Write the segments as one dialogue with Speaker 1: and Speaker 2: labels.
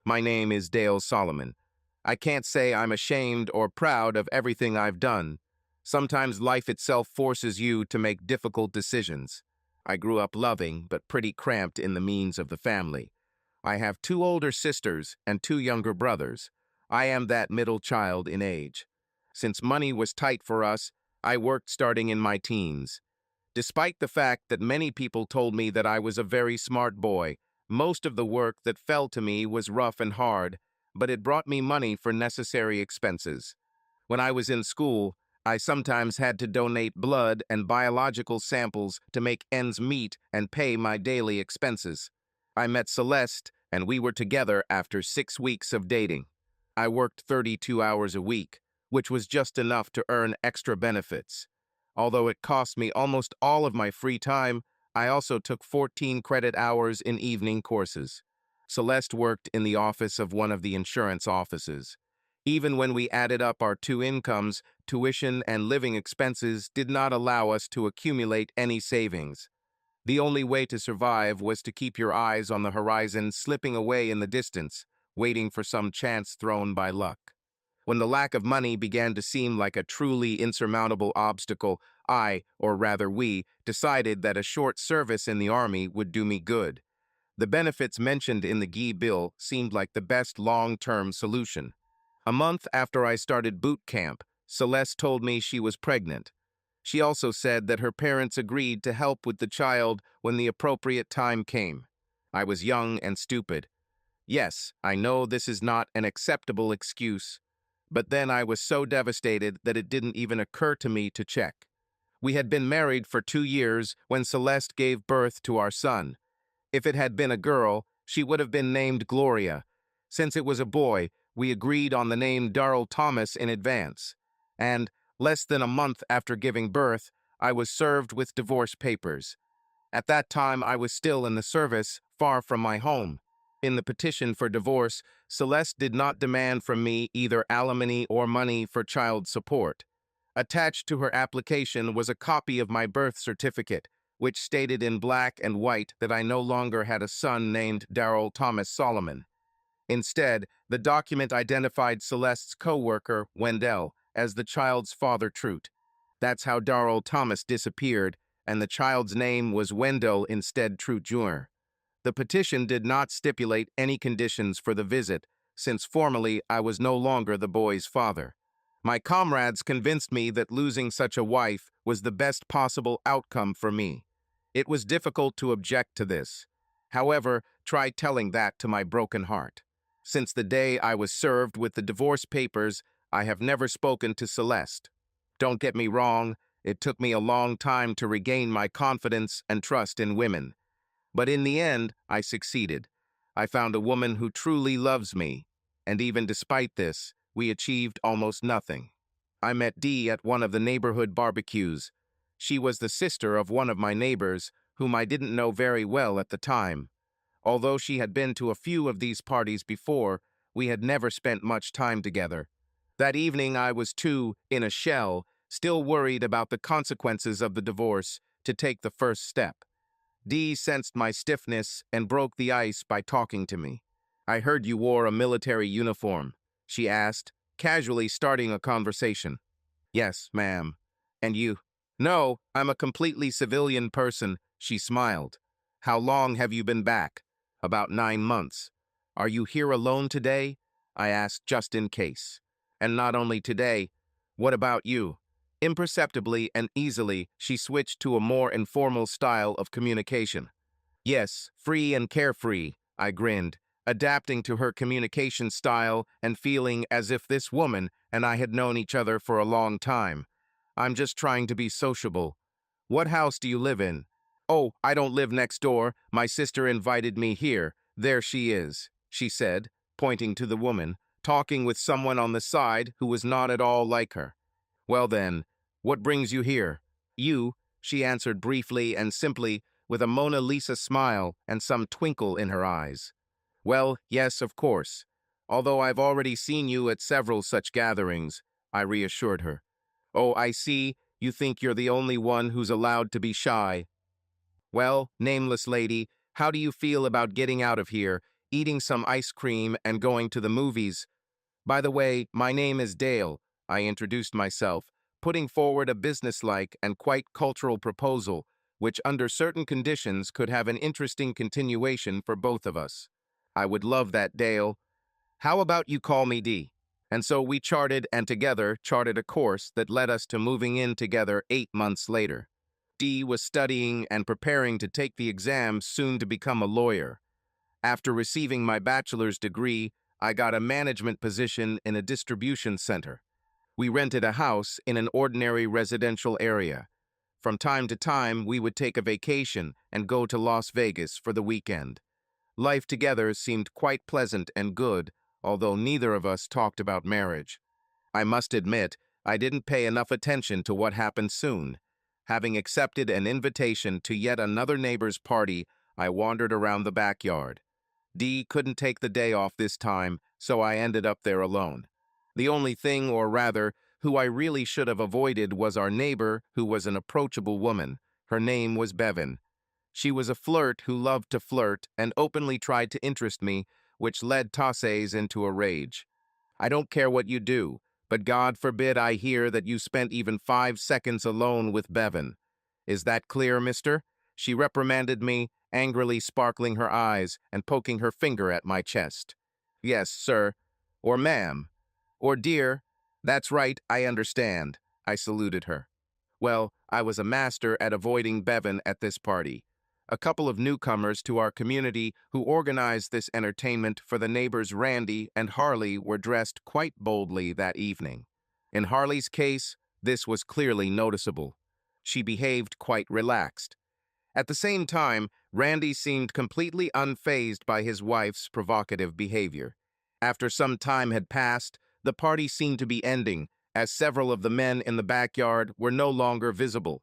Speaker 1: My name is Dale Solomon. I can't say I'm ashamed or proud of everything I've done. Sometimes life itself forces you to make difficult decisions. I grew up loving, but pretty cramped in the means of the family. I have two older sisters and two younger brothers. I am that middle child in age. Since money was tight for us, I worked starting in my teens. Despite the fact that many people told me that I was a very smart boy, most of the work that fell to me was rough and hard, but it brought me money for necessary expenses. When I was in school, I sometimes had to donate blood and biological samples to make ends meet and pay my daily expenses. I met Celeste, and we were together after 6 weeks of dating. I worked 32 hours a week, which was just enough to earn extra benefits. Although it cost me almost all of my free time, I also took 14 credit hours in evening courses. Celeste worked in the office of one of the insurance offices. Even when we added up our two incomes, tuition and living expenses did not allow us to accumulate any savings. The only way to survive was to keep your eyes on the horizon slipping away in the distance, waiting for some chance thrown by luck. When the lack of money began to seem like a truly insurmountable obstacle, or rather we, decided that a short service in the army would do me good. The benefits mentioned in the GI Bill seemed like the best long-term solution. A month after I started boot camp, Celeste told me she was pregnant. She also said that her parents agreed to help with the child when the appropriate time came. I was young and stupid. Yes, I know this is not an acceptable excuse, but then I was so devastated that it didn't even occur to me to check. We had been married for 2 years when Celeste gave birth to our son. If it had been a girl, she would have been named Gloria. Since it was a boy, we agreed on the name Darrell Thomas in advance. And, less than a month after giving birth, I was served with divorce papers. At that time, I was still in the service, far from my home. In the petition for divorce, Celeste did not demand from me either alimony or money for child support. Attached to her application was a copy of my birth certificate, which stated in black and white that I no longer had a son named Darrell Thomas Solomon. Instead, the document identified Celeste's co-worker, Wendell, as the child's father Trute. That's how Darrell Thomas disappeared, and the child's name was Wendell instead Trute Jr. The petition did not stipulate any conditions for the visit, since formally I was no longer the boy's father. My comrades convinced me that losing such a wife was the best possible outcome for me. It was difficult to object to this. However, try telling that to my broken heart. Since the day I was served with the divorce papers, I have never spoken to Celeste. Don't get me wrong, it took me a long time to regain my confidence and trust in women. But in the end, I succeeded. I found a woman who truly loves me, and even despite this, we achieved almost nothing. I met Dee at one of the neighborhood barbecues. She was the sister of one of my neighbors, whom I didn't know very well at the time. Although she had been to a few of these parties before, we had never spent much time together. That evening I was too in a shell, still worried about the consequences of the divorce, to take the first step. Dee sensed my stiffness and broke the ice by talking to me. "I heard you wore a military uniform," she asked, casually starting a conversation. "Yes, ma'am. And you?" "No, I'm a completely civilian person," she smiled. "How long have you been back?" "About 9 months. Are you here alone today?" I asked just in case. "And not only today. What about you?" Imperceptibly and easily, she switched to a more informal style of communication. "Yes, free and carefree," I grinned, adapting to her communication style and feeling as if this woman and I had known each other for a long time. "I'm just trying to be sociable." "What house do you live in?" "Oh, I don't live next door. My sister invited me here. There she is," she said, pointing to the woman, talking with someone on the side who was not at all like her. "Well then, what brings you here?" "You," she answered briefly and simply, with a Mona Lisa smile and some twinkle in her eyes. "Well, yes, of course. Although I've already seen you at several such gatherings," I reassured her. "Oh, I see. You think you're the only one who's allowed to be shy. Well, nameless lady, how do you feel about getting out of here, eating some ice cream, and going to the movies. By the way, my name is Dale, I introduced myself, putting forward a businesslike and quite cultural proposal, which under certain conditions could have an interesting continuation for both of us. I would love that, Dale. How about you call me D? And so we charted and together charted a course that led us to moving in together 8 months later. D was studying and preparing to take the exam soon to become a lawyer. After receiving my bachelor's degree, I got a management position in a distribution center. We rented a house in an ordinary residential area. From time to time, we would take a vacation and go to Las Vegas for the weekend. Life together seemed quite pleasant and good, although neither of us talked about marriage. I must admit, I didn't pay enough attention to what happened soon. Having accepted an invitation to yet another neighbor's party, I wandered around the backyard. Dee couldn't take the day off this time, so I ended up there alone. The only thing, or rather, who I really should have avoided was our neighbor, who was an approachable woman. Her name was Bevan. She was a flirt who loved to flirt and openly tried to interest me, which led Tasses into a rage. I don't care what you do, but God forbid I hear that you spent even 5 seconds alone with Bevan. Is that clear, mister? She reprimanded me, angrily sparkling her eyes and poking her finger at my chest. Yes, sir. Or ma'am. Or dear. That's right, I understand. I saluted her. Well, I was a master at avoiding Bevan at this party. A couple of newcomers to our community who organized this entertainment for the neighbors Randy and Harley were dressed quite boldly that evening. In Harley's case, this was clearly noticeable. She behaved quite relaxed. At the same time, Randy seemed completely unfazed by his wife's provocative behavior. After some time had passed, the party seemed to be ending, as several of the men in the backyard were no longer visible.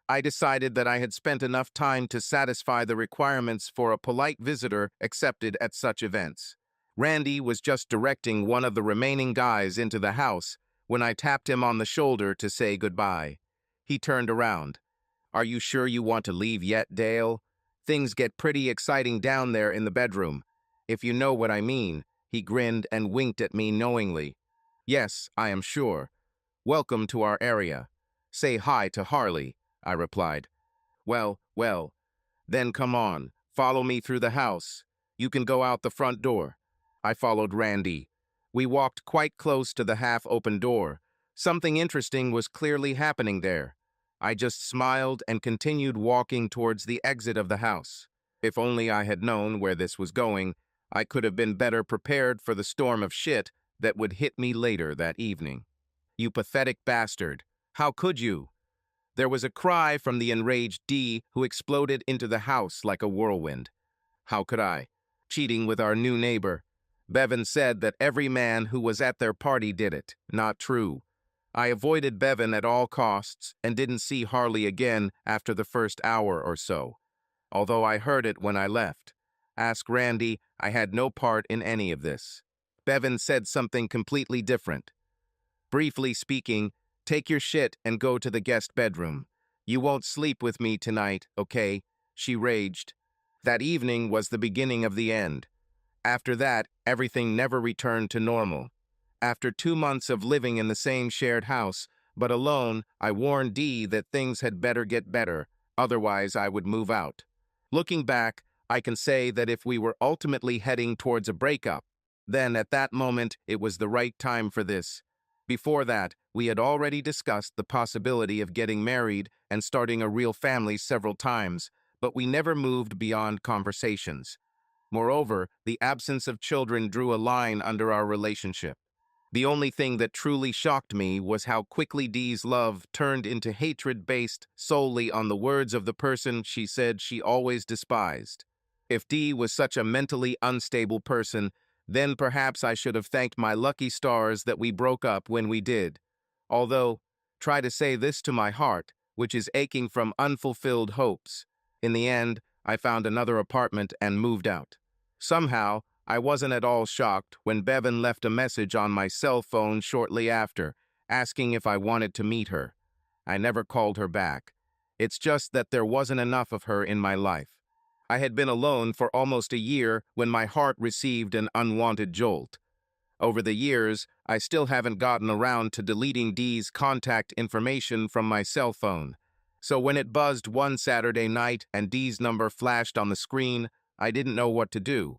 Speaker 1: I decided that I had spent enough time to satisfy the requirements for a polite visitor accepted at such events. Randy was just directing one of the remaining guys into the house when I tapped him on the shoulder to say goodbye. He turned around. Are you sure you want to leave yet, Dale? Things get pretty exciting down there in the bedroom. If you know what I mean. He grinned and winked at me knowingly. Yes, I am sure. Welcome to our area. Say hi to Harley, I replied. Well, then come on, follow me through the house. You can go out the front door. I followed Randy. We walked quite close to the half-open door. Something interesting was clearly happening there. I just smiled and continued walking towards the exit of the house. If only I had known where this was going, I could have been better prepared for the storm of shit that would hit me later that evening. You pathetic bastard. How could you? There was a cry from the enraged D, who exploded into the house like a whirlwind. How could I? Cheating with our new neighbor. Bevan said that every man who was at their party did it. Not true. I avoided Bevan at all costs and didn't see Harley again after the first hour or so, although I heard it when I left. Ask Randy, I had no part in any of this. Bevan said something completely different. Briefly speaking, take your shit and go to the guest bedroom. You won't sleep with me tonight, okay? She raged. That evening was the beginning of the end. After that, everything never returned to normal. After 2 months of living in the same shared house, but alone, I warned Dee that things had better get better, otherwise I would move out. Looking back, I can say that if we were ultimately heading towards a breakup, then at that moment it was the right time for this. Before that, we had already discussed the possibility of getting married and starting a real family several times, but we never moved beyond conversations. Moreover, the absence of children drew a line under our relationship. The only thing that truly shocked me was how quickly Dee's love turned into hatred based solely on the words of the person she said she always despised. If Dee was such a mentally unstable person, then perhaps I should have thanked my lucky stars that we broke up when we did. Although, try to say this to my heart, which is aching from unfulfilled hopes. In the end, I found another apartment and moved out. Somehow, I wasn't at all shocked when Bevan left a message on my cell phone shortly after, asking if I wanted to meet her. I never called her back. It's just that there wasn't enough of her in my life. I had been alone for almost a year when my heart received an unwanted jolt. Over the years, I still haven't gotten around to deleting Dee's contact information from my cell phone. So when it buzzed one Saturday night and Dee's number flashed on the screen, I didn't know what to do.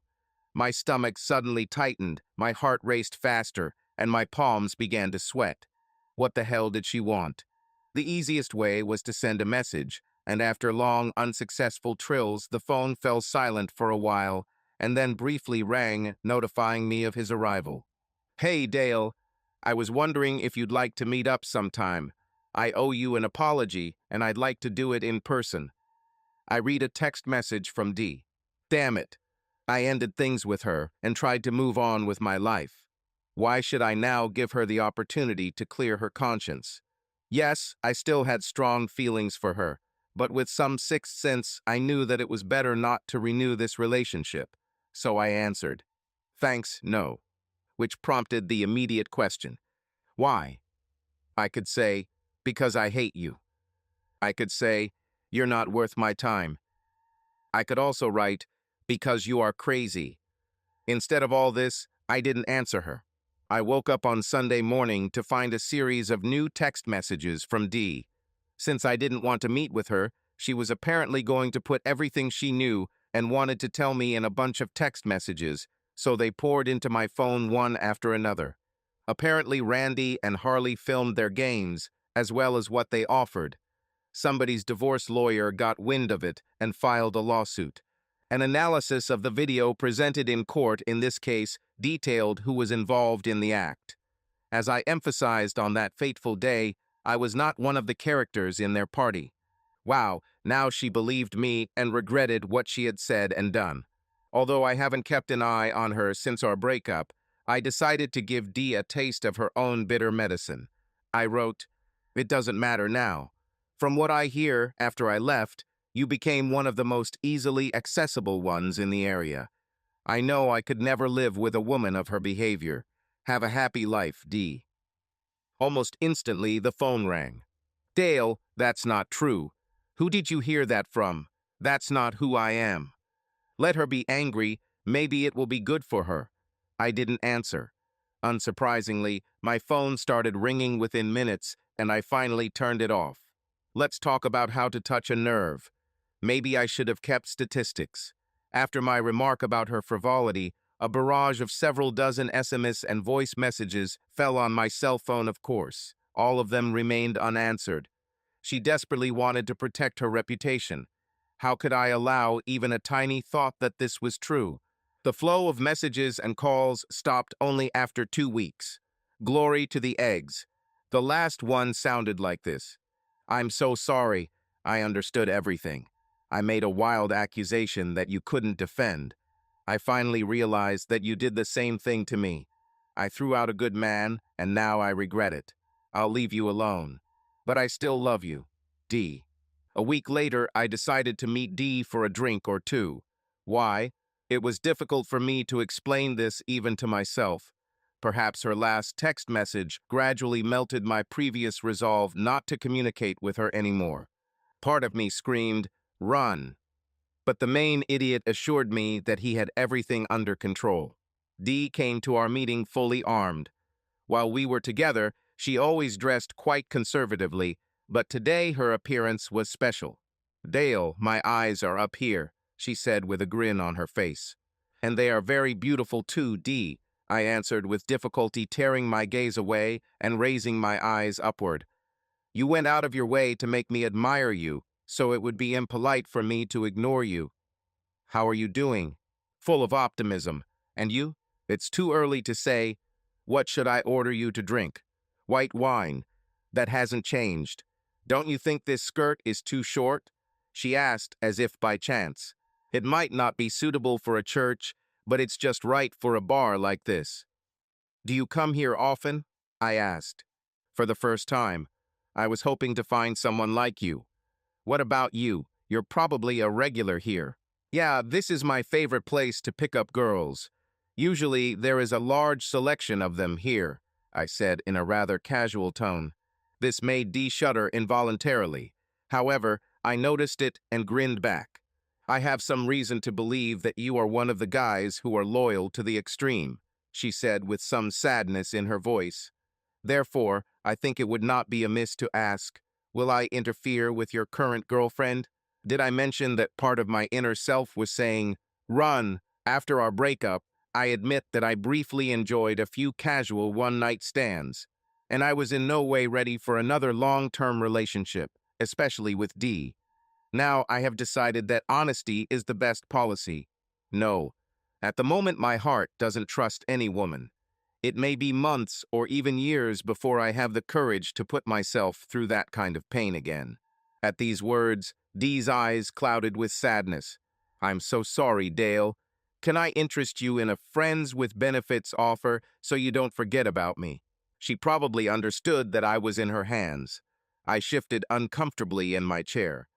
Speaker 1: My stomach suddenly tightened, my heart raced faster, and my palms began to sweat. What the hell did she want? The easiest way was to send a message, and after long, unsuccessful trills, the phone fell silent for a while, and then briefly rang, notifying me of his arrival. Hey, Dale. I was wondering if you'd like to meet up sometime. I owe you an apology, and I'd like to do it in person. I read a text message from Dee. Damn it. I ended things with her and tried to move on with my life. Why should I now give her the opportunity to clear her conscience? Yes, I still had strong feelings for her, but with some sixth sense, I knew that it was better not to renew this relationship. So I answered, thanks, no, which prompted the immediate question, why? I could say, because I hate you. I could say, you're not worth my time. I could also write, because you are crazy. Instead of all this, I didn't answer her. I woke up on Sunday morning to find a series of new text messages from Dee. Since I didn't want to meet with her, she was apparently going to put everything she knew and wanted to tell me in a bunch of text messages, so they poured into my phone one after another. Apparently Randy and Harley filmed their games, as well as what they offered. Somebody's divorce lawyer got wind of it and filed a lawsuit. An analysis of the video presented in court in this case detailed who was involved in the act. As I emphasized on that fateful day, I was not one of the characters in their party. Wow, now she believed me and regretted what she had said and done. Although I haven't kept an eye on her since our breakup, I decided to give Dee a taste of her own bitter medicine. I wrote, "It doesn't matter now. From what I hear after I left, you became one of the most easily accessible ones in the area. I know I could never live with a woman of her behavior. Have a happy life, Dee." Almost instantly, the phone rang. Dale, that's not true. Who did you hear that from? That's not who I am. Let her be angry, maybe it will be good for her. I didn't answer. Unsurprisingly, my phone started ringing within minutes, and I finally turned it off. Let's talk about how to touch a nerve. Maybe I should have kept statistics. After my remark about her frivolity, a barrage of several dozen SMS and voice messages fell on my cell phone, of course. All of them remained unanswered. She desperately wanted to protect her reputation. How could I allow even a tiny thought that this was true? The flow of messages and calls stopped only after 2 weeks. Glory to the eggs. The last one sounded like this. "I'm so sorry. I understood everything. I made a wild accusation that you couldn't defend. I finally realized that you did the same thing to me. I threw out a good man, and now I regret it. I'll leave you alone. But I still love you. D." A week later, I decided to meet Dee for a drink or two. Why? It was difficult for me to explain this even to myself. Perhaps her last text message gradually melted my previous resolve not to communicate with her anymore. Part of me screamed, "Run!" But the main idiot assured me that he had everything under control. Dee came to our meeting fully armed. While we were together, she always dressed quite conservatively, but today her appearance was special. "Dale, my eyes are up here," she said with a grin on her face. "And they are very beautiful too, Dee," I answered with difficulty, tearing my gaze away and raising my eyes upward. "You went out of your way to make me admire you, so it would be impolite for me to ignore you. How are you doing?" Full of optimism. "And you?" "It's too early to say. What should I order you to drink?" "White wine. That hasn't changed." "Don't you think this skirt is too short?" she asked as if by chance. "It might not be suitable for a church, but it's just right for a bar like this." "Do you come here often?" I asked. For the first time. I was hoping to find someone like you. "What about you? You're probably a regular here." "Yeah, this is my favorite place to pick up girls. Usually there is a large selection of them here," I said in a rather casual tone. This made Dee shudder involuntarily. However, I noticed it and grinned back. I have some reason to believe that you are one of the guys who are loyal to the extreme, she said with some sadness in her voice. Therefore, I think it would not be amiss to ask, will I interfere with your current girlfriend? Did I mention that part of my inner self was saying, run? After our breakup, I admit that I briefly enjoyed a few casual one-night stands, and I was in no way ready for another long-term relationship, especially with Dee. Now I have decided that honesty is the best policy. No, at the moment my heart doesn't trust any woman. It may be months or even years before I have the courage to put myself through that kind of pain again. At these words, Dee's eyes clouded with sadness. I'm so sorry, Dale. Can I interest you in a friends with benefits offer so you don't forget about me? She probably understood that I was in her hands. I shifted uncomfortably in my chair.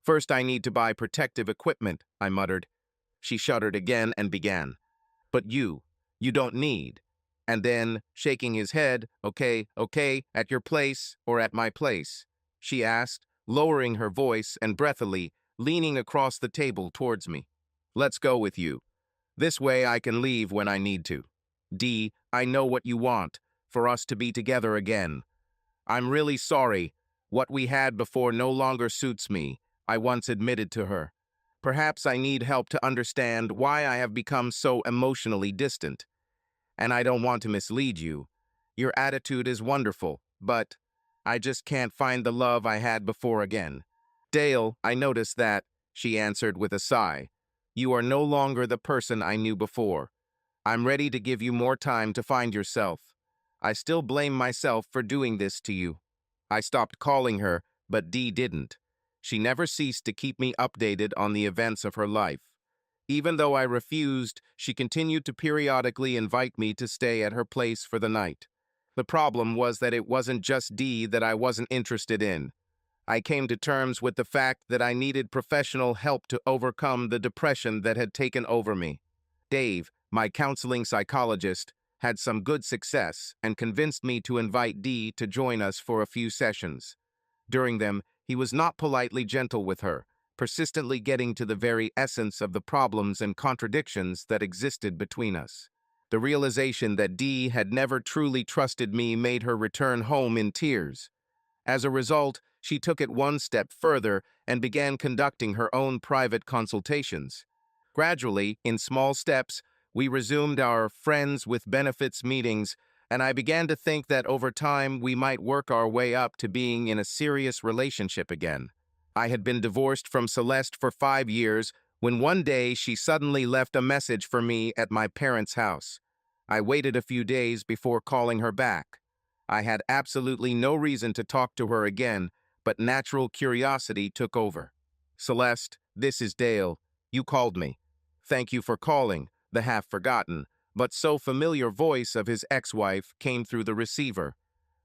Speaker 1: First, I need to buy protective equipment, I muttered. She shuddered again and began. But you don't need. And then, shaking his head, okay, at your place or at my place? She asked, lowering her voice and breathily, leaning across the table towards me. Let's go with you. This way I can leave when I need to. Dee, I know what you want, for us to be together again. I'm really sorry. What we had before no longer suits me, I once admitted to her. Perhaps I need help to understand why I have become so emotionally distant. And I don't want to mislead you. Your attitude is wonderful, but I just can't find the love I had before again. Dale, I noticed that, she answered with a sigh. You are no longer the person I knew before. I'm ready to give you more time to find yourself. I still blame myself for doing this to you. I stopped calling her, but Dee didn't. She never ceased to keep me updated on the events of her life. Even though I refused, she continued to periodically invite me to stay at her place for the night. The problem was that it wasn't just Dee that I wasn't interested in. I came to terms with the fact that I needed professional help to overcome the depression that had taken over me. Dave, my counseling psychologist, had some good success and convinced me to invite Dee to join us for a few sessions. During them, he was not politely gentle with her, persistently getting to the very essence of the problems and contradictions that existed between us. The realization that Dee had never truly trusted me made her return home in tears. As a result, she took it one step further and began conducting her own private consultations. Gradually, in small steps, we resumed our friends with benefits meetings, and I began to think that over time we might work our way up to being in a serious relationship again. I had been divorced from Celeste for 5 years when one day she suddenly left a message for me at my parents' house. I waited a few days before calling her back. I had absolutely no reason to talk to her again, but natural curiosity took over. Celeste, this is Dale. You called me. Thank you for calling, the half-forgotten, but so familiar voice of his ex-wife came through the receiver.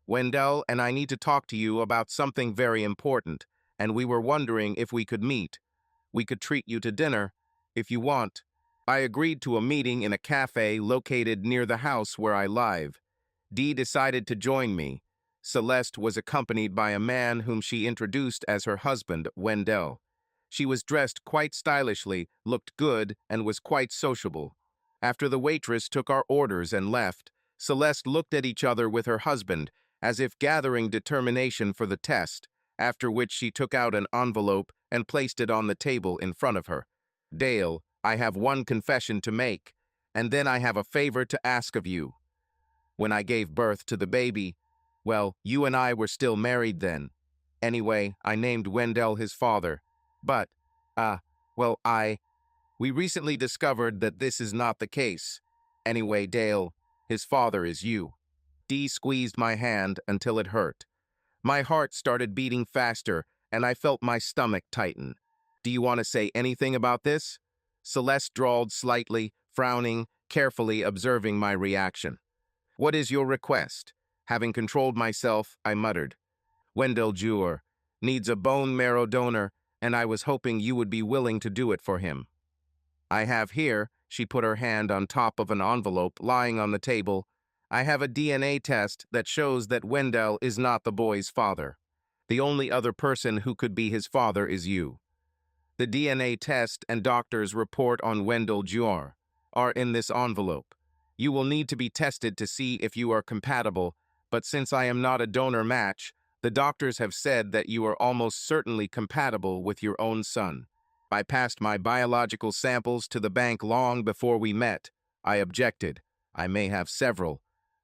Speaker 1: Wendell and I need to talk to you about something very important, and we were wondering if we could meet. We could treat you to dinner, if you want. I agreed to a meeting in a cafe located near the house where I live. Dee decided to join me. Celeste was accompanied by a man whom she introduced as her husband, Wendell. She was dressed quite stylishly, looked good, and was quite sociable. After the waitress took our orders and left, Celeste looked at each other with her husband, as if gathering determination for the test, after which she took out an envelope and placed it on the table in front of her. Dale, I have one confession to make, and then I have a favor to ask of you. When I gave birth to the baby, well, you and I were still married then. Anyway, I named Wendell his father. But, we recently discovered that this is not the case. Anyway, Dale, his father is you. Dee squeezed my hand until it hurt. My heart started beating faster, and I felt my stomach tighten. Do you want to say anything about this? Celeste drawled slightly, frowning, carefully observing my reaction. What is your request? Having controlled myself, I muttered. Wendell Jr. needs a bone marrow donor, and I was hoping you would be willing to do it for him. I have here, she put her hand on top of an envelope lying on the table, I have a DNA test that shows that Wendell is not the boy's father. The only other person who could be his father is you. The DNA test and doctor's report on Wendell Jr. are in this envelope. You will need to be tested to see if you are compatible, but since I am not a donor match, the doctors have said that you are almost certainly compatible with your own son. I passed my biological samples to the bank long before we met. I objected. I may have several,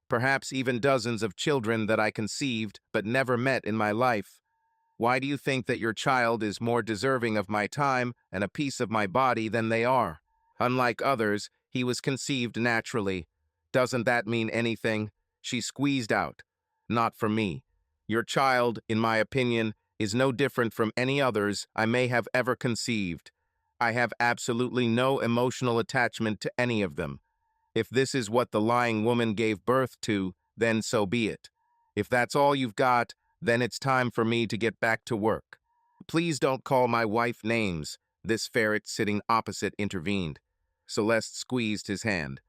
Speaker 1: perhaps even dozens of children that I conceived but never met in my life. Why do you think that your child is more deserving of my time and a piece of my body than they are? Unlike others, he was conceived naturally. Doesn't that mean anything? She squeezed out. Not for me. Your child, in my opinion, is no different from any others I may have ever conceived. I have absolutely no emotional attachment to any of them. If this is what the lying woman gave birth to, then so be it. If that's all you've got, then it's time for me to get back to work. Please don't call my wife names, this ferret sitting opposite intervened. Celeste squeezed his hand.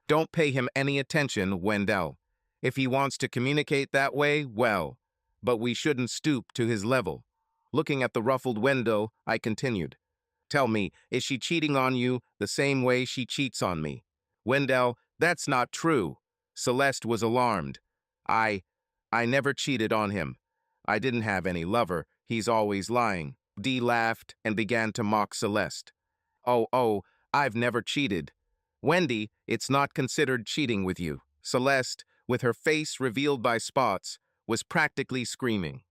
Speaker 1: Don't pay him any attention, Wendell. If he wants to communicate that way, well, but we shouldn't stoop to his level. Looking at the ruffled Wendell, I continued. Tell me, is she cheating on you the same way she cheats on me? Wendell, that's not true. Celeste was alarmed. I never cheated on him. I didn't have any lover. He's always lying. Dee laughed and began to mock Celeste. Oh, I've never cheated. Wendy, it's not considered cheating with you. Celeste, with her face revealed by spots, was practically screaming.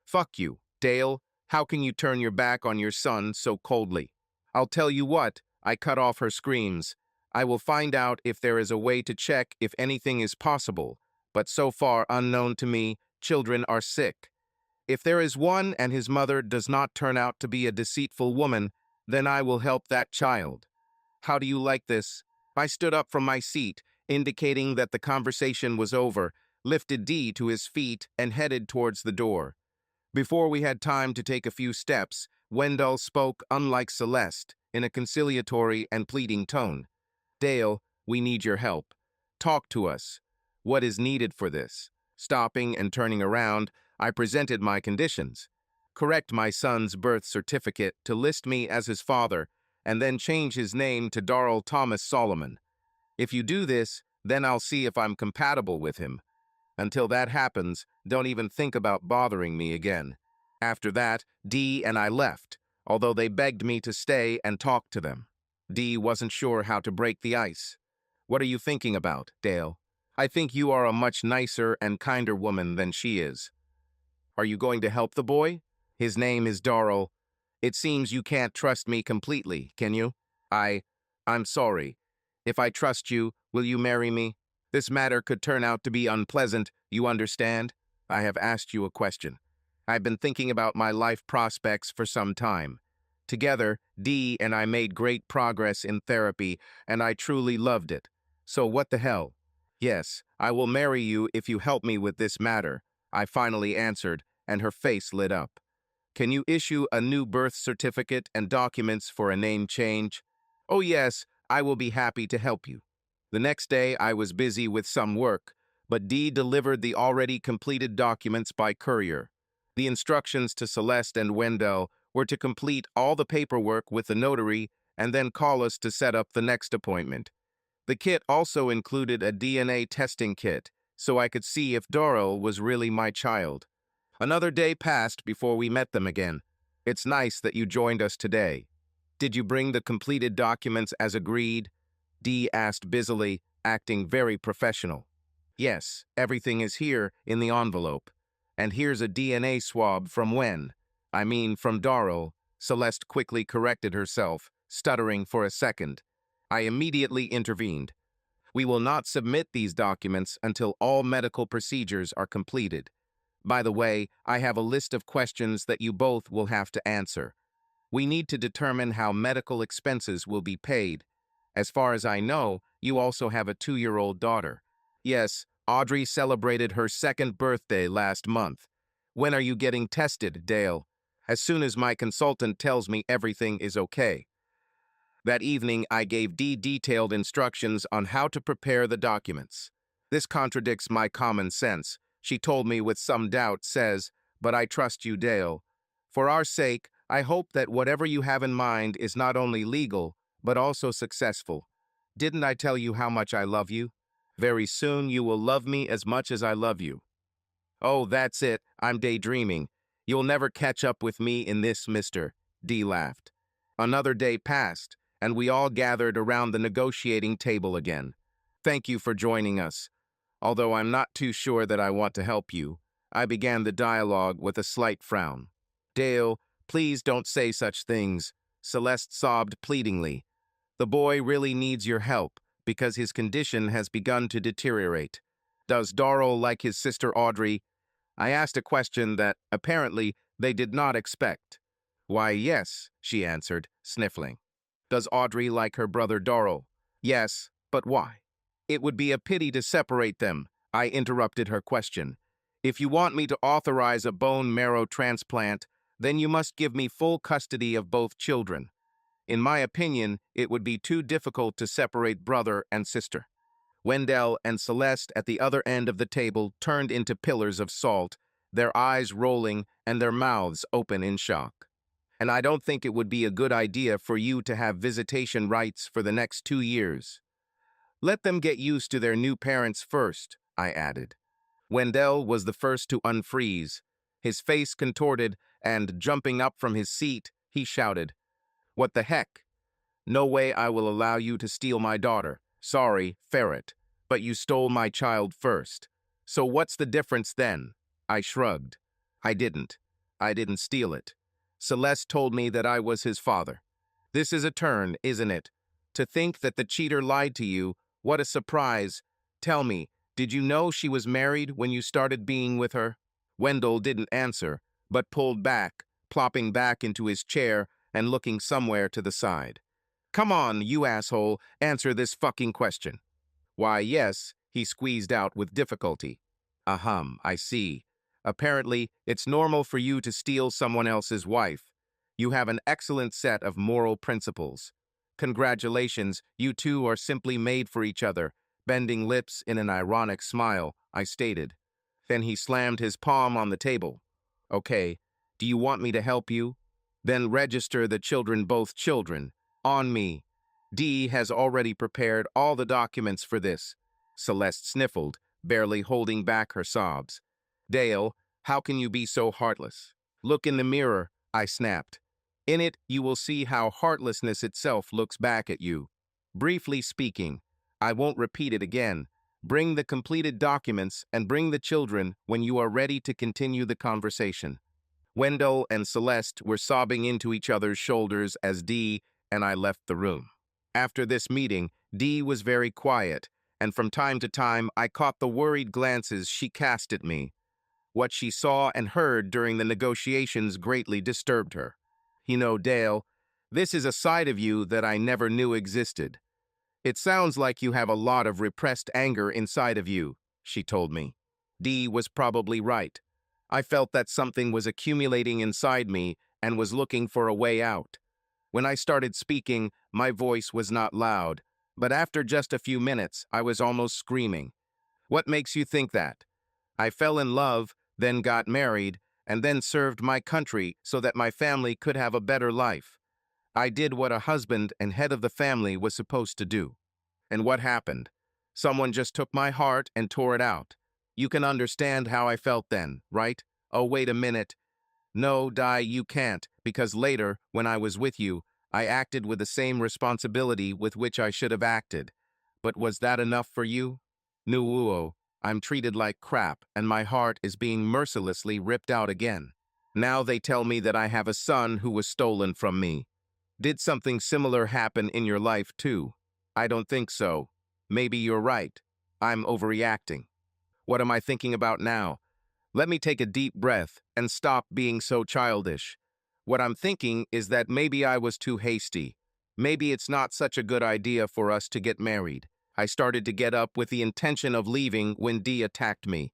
Speaker 1: Fuck you, Dale. How can you turn your back on your son so coldly? I'll tell you what, I cut off her screams. I will find out if there is a way to check if anything is possible, but so far unknown to me, children are sick. If there is one and his mother does not turn out to be a deceitful woman, then I will help that child. How do you like this? I stood up from my seat, indicating that the conversation was over, lifted Dee to his feet, and headed towards the door. Before we had time to take a few steps, Wendell spoke, unlike Celeste, in a conciliatory and pleading tone. Dale, we need your help. Talk to us. What is needed for this? Stopping and turning around, I presented my conditions. Correct my son's birth certificate to list me as his father, and then change his name to Darrell Thomas Solomon. If you do this, then I'll see if I'm compatible with him. Until that happens, don't even think about bothering me again. After that, Dee and I left, although they begged me to stay and talk to them. Dee wasn't sure how to break the ice. What are you thinking about, Dale? I think you are a much nicer and kinder woman than she is. Are you going to help the boy? His name is Darrell. It seems you can't trust me completely, can you? I'm sorry. If I trust you, will you marry me? This matter could turn out to be unpleasant, you understand? I have asked you a question. I've been thinking about my life prospects for some time. Together, Dee and I made great progress in therapy, and I truly loved it. So what the hell? Yes, I will marry you if you help me with this matter, I finally answered, and her face lit up. Can you issue a new birth certificate and documents for a name change? Oh yes, I will be happy to help you. The next day I was busy with some work, but Dee delivered the already completed documents by courier. The instructions to Celeste and Wendell were to complete all the paperwork with the notary and then call us to set up the next appointment. The kit also included a DNA testing kit, so I could see if Darrell was really my child. Another day passed before we met them again. It's nice that you joined us today. Did you bring the completed documents as agreed? Dee asked busily, acting very professional. Yes, everything is here in the envelope. And here's a DNA swab from from Darrell. Celeste quickly corrected herself, stuttering for a second. I immediately intervened. We will not submit these documents until all medical procedures are completed. By the way, I have a list of questions that you both will have to answer. We need to determine how medical expenses will be paid. As far as I know, you also have a 2-year-old daughter. Yes, Audrey celebrated her 2nd birthday last month. When are you getting tested, Dale? As soon as my consultant tells me everything is okay. That evening, I gave Dee detailed instructions on how to prepare the documents. This contradicts my common sense, she told me with some doubt, but I trust you, Dale. For our sake, I hope that whatever you have in mind is not only legal, but also successful. Didn't I tell you how much I love you? Very soon you will love me as much as I love you. Oh, that's it. I'm daydreaming. You'll never catch up with me in this, mister. D laughed. Another day passed, and we all gathered around the negotiating table again. Thank you for joining us. Although I'm not too sure that I want to help you, I began the dialogue with a slight frown. Dale, please don't say such things. Celeste sobbed pleadingly. The boy really needs your help because his condition has begun to deteriorate. Does Darrell like his sister Audrey? I asked a question that, apparently, they did not expect. Why, yes, she answered, sniffling. Does Audrey like her brother Darrell? Yes, but why? It would be a pity to separate them, I interrupted her question. If you want me to authorize a bone marrow transplant, then you must give me full custody of both children. In my opinion, it would be too difficult to separate brother and sister. Wendell and Celeste at the other end of the table turned into pillars of salt, their eyes rolling and their mouths open in shock. And I don't think it would be a good idea for you to have visitation rights for the next 2 years. Let them get used to their new parents first, I added. Wendell was the first to unfreeze. His face contorted, and jumping up from his seat, he shouted, "What the heck? No way I will allow you to steal my daughter. Sorry, Ferret, but you stole my child first. So what's the difference then?" I shrugged. I didn't. I didn't steal it. Celeste told me that I was his father. This is a turn, isn't it? To think that the cheater lied to you, what a surprise. Tell me, did you know she was married when you started being with her? Wendell didn't answer, but pulled back, plopping back into his chair and looking somewhere to the side. Come on, you asshole, answer this fucking question. Why, yes, he squeezed out with difficulty. Ahem, I see. Apparently, it's normal for you to steal someone else's wife. You have an excellent set of moral principles. Congratulations, you two are simply made for each other. Bending lips in an ironic smile, I stated. Then he slammed his palm on the table. Okay, do you want me to help you? Then register the children, both children. On me. Dee has already prepared all the documents for this. Celeste sniffled, barely holding back her sobs. Dale, how can you be so heartless? Look in the mirror, I snapped. In it, you will see how heartlessness itself looks back at you. Briefly speaking, I won't repeat it again. Bring the completed documents and bring the children when you are ready to continue the conversation. Wendell and Celeste were sobbing into each other's shoulders as Dee and I left the room. After this meeting, Dee was very quiet, and from time to time I caught the worried glances she cast at me. What she saw and heard during the negotiations greatly disturbed her. You know, Dale, this is a side of you that I never knew existed. It sounds like you have a lot of repressed anger inside of you, she told me. Dee was probably right. I felt that something was accumulating inside me and was looking for a way out. When I started speaking, my voice was not loud, but after just a few minutes, I was almost screaming. What makes you think that? I fell in love, then got married, and then served my country so that my family could have a better life. I did what a husband and head of the family was supposed to do. And what happened? Someone just took my heart and tore it out. You can understand how I felt then, right? Oh, wait a minute. No, Di, you can't, because later, when I was with you, I acted with the same responsibility with which I should have acted. But was that enough for you? Nuuo, I'm treated like crap, and my heart is being mercilessly ripped out again. Now they tell me that I have a son who was stolen from me. Did something similar happen in your life, too? I don't think so. Maybe you're right. I'm overreacting. What am I thinking about now? Let me take a deep breath and stop being so childish. What I'm thinking is that maybe I was too hasty. Maybe it's not such a good idea for us to get married. I started to get up with the intention of leaving when Dee attacked me.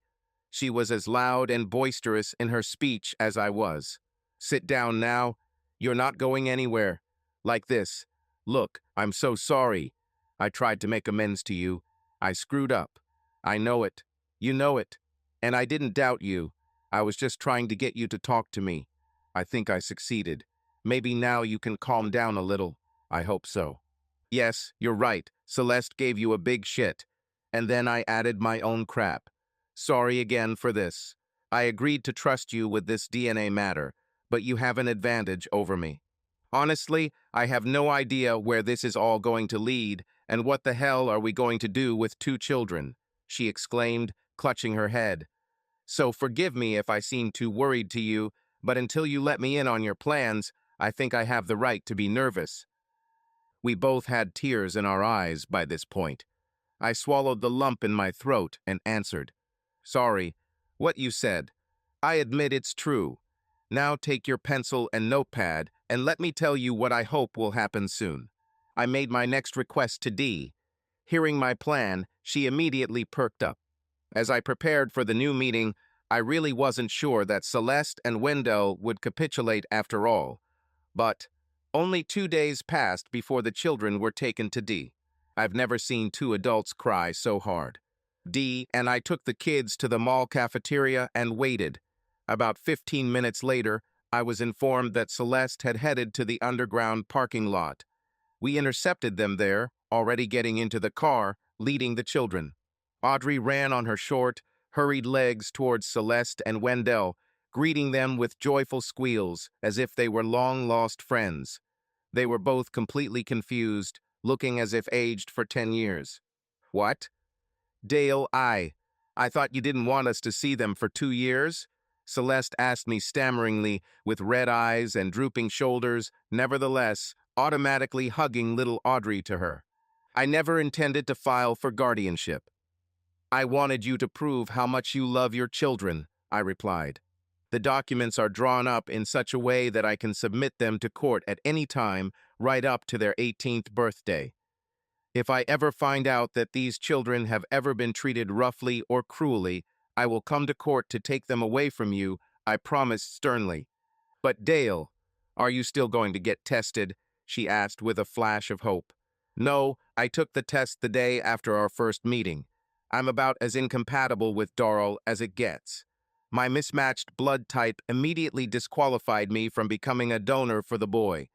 Speaker 1: She was as loud and boisterous in her speech as I was. Sit down now. You're not going anywhere. Like this. Look, I'm so sorry. I tried to make amends to you. I screwed up. I know it. You know it. And I didn't doubt you. I was just trying to get you to talk to me. I think I succeeded. Maybe now you can calm down a little. I hope so. Yes, you're right. Celeste gave you a big shit. And then I added my own crap. Sorry again for this. I agreed to trust you with this DNA matter, but you have an advantage over me. Honestly, I have no idea where this is all going to lead, and what the hell are we going to do with 2 children? She exclaimed, clutching her head. So forgive me if I seem too worried to you, but until you let me in on your plans, I think I have the right to be nervous. We both had tears in our eyes by this point. I swallowed the lump in my throat and answered, Sorry, what you said. I admit it's true. Now take your pencil and notepad and let me tell you what I hope will happen soon. I made my next request to Dee. Hearing my plan, she immediately perked up. As I prepared for the new meeting, I really wasn't sure that Celeste and Wendell would capitulate after all. But only 2 days passed before the children were taken to Dee. I've never seen 2 adults cry so hard. Dee and I took the kids to the mall cafeteria and waited. About 15 minutes later, I was informed that Celeste had headed to the underground parking lot. We intercepted them there, already getting into the car, leading the children. Audrey ran on her short, hurried legs towards Celeste and Wendell, greeting them with joyful squeals, as if they were long-lost friends. They were both completely confused, looking as if aged for 10 years. What? Dale, I thought you didn't want us to see them for 2 years? Celeste asked me stammeringly, with red eyes and drooping shoulders, nevertheless, automatically hugging little Audrey to her. I never intended to file for guardianship. I wanted you to prove how much you love your children, I replied. The documents are drawn up in such a way that I can submit them to court at any time, right up to their 18th birthday. If I ever find out that these children have ever been treated roughly or cruelly, I will come to court to take them away from you, I promised sternly. But Dale, are you still going to get tested? She asked with a flash of hope. No, I took the test the day after our first meeting. I'm about as incompatible with Darrell as it gets. My mismatched blood type immediately disqualified me from becoming a donor for the boy.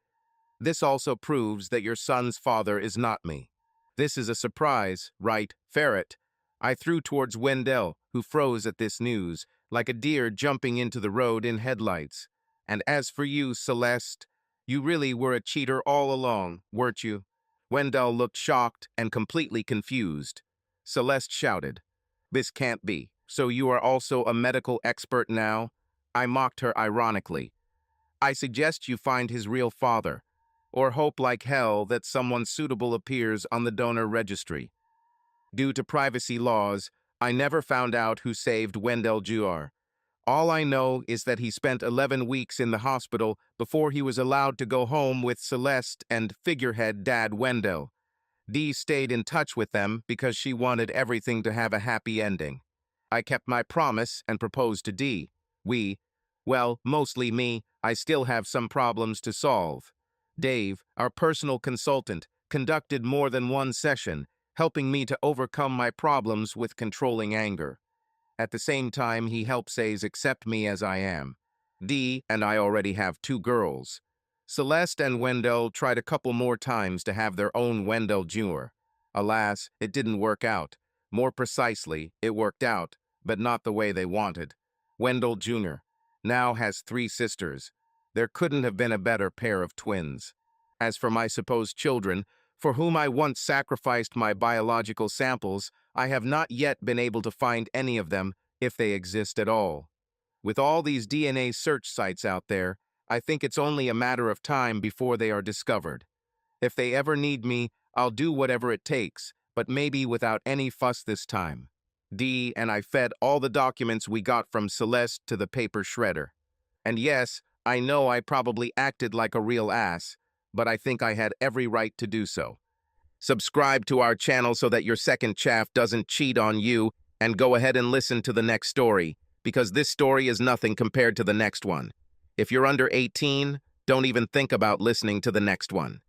Speaker 1: This also proves that your son's father is not me. This is a surprise, right, Ferret? I threw towards Wendell, who froze at this news, like a deer jumping into the road in headlights. And as for you, Celeste, you really were a cheater all along, weren't you? Wendell looked shocked and completely confused. Celeste shouted, This can't be. So you are also a medical expert now? I mocked her ironically. I suggest you find his real father, or hope like hell that someone suitable appears on the donor registry. Due to privacy laws, I never found out who saved Wendell Jr. All I know is that he spent 11 weeks in the hospital before he was allowed to go home with Celeste and figurehead Dad Wendell. Dee stayed in touch with them because she wanted everything to have a happy ending. I kept my promise and proposed to Dee. Mostly me, I still have some problems to solve. Dave, our personal consultant, conducted more than one session, helping me to overcome my problems with controlling anger. At the same time, he helped Says accept me as I am. Dee and I already have 2 girls. Celeste and Wendell tried a couple more times to have their own Wendell Jr. Alas, it didn't work out. More precisely, it worked out, but not the way they wanted. Wendell Jr. now has 3 sisters. There couldn't have been a better pair of twins. As for my supposed children, for whom I once sacrificed my biological samples, I have not yet been able to find any of them, if they exist at all. With all these DNA search sites out there, I think it's only a matter of time before they are discovered. If they ever need me, I'll do whatever it takes, but maybe without any fuss this time. Dee and I fed all the documents we got from Celeste to the paper shredder. And yes, I know I probably acted like a real ass, but I think I had every right to do so. Subscribe to our channel so that your second chaff doesn't cheat on you, and go ahead and listen to the next story, because this story is nothing compared to the next one. If you're under 18, don't even think about listening to the next one.